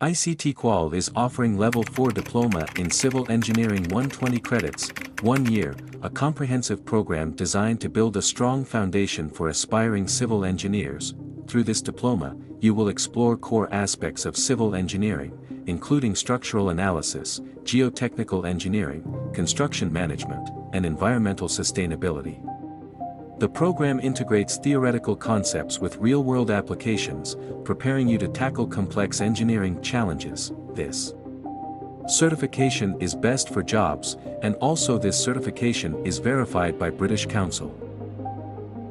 ICTQual is offering Level 4 Diploma in Civil Engineering 120 credits, 1 year, a comprehensive program designed to build a strong foundation for aspiring civil engineers. Through this diploma, you will explore core aspects of civil engineering, including structural analysis, geotechnical engineering, construction management, and environmental sustainability. The program integrates theoretical concepts with real-world applications, preparing you to tackle complex engineering challenges. This certification is best for jobs, and also this certification is verified by British Council.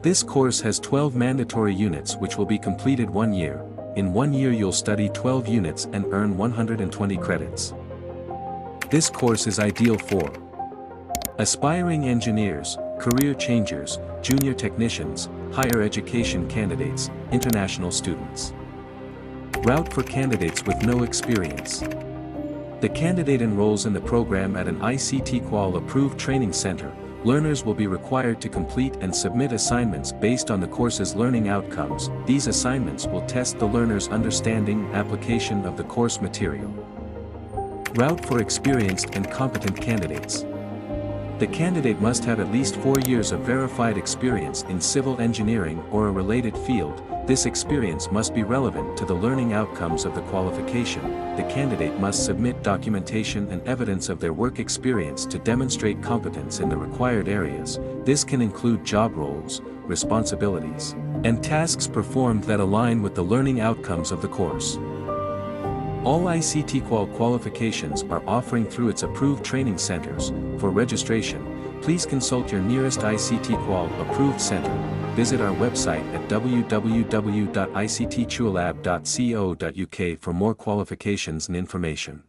This course has 12 mandatory units which will be completed 1 year. In 1 year you'll study 12 units and earn 120 credits. This course is ideal for aspiring engineers, career changers, junior technicians, higher education candidates, international students. Route for candidates with no experience. The candidate enrolls in the program at an ICTQual approved training center. Learners will be required to complete and submit assignments based on the course's learning outcomes. These assignments will test the learner's understanding and application of the course material. Route for experienced and competent candidates. The candidate must have at least 4 years of verified experience in civil engineering or a related field. This experience must be relevant to the learning outcomes of the qualification. The candidate must submit documentation and evidence of their work experience to demonstrate competence in the required areas. This can include job roles, responsibilities, and tasks performed that align with the learning outcomes of the course. All ICTQual qualifications are offering through its approved training centers. For registration, please consult your nearest ICTQual approved center. Visit our website at www.ictquallab.co.uk for more qualifications and information.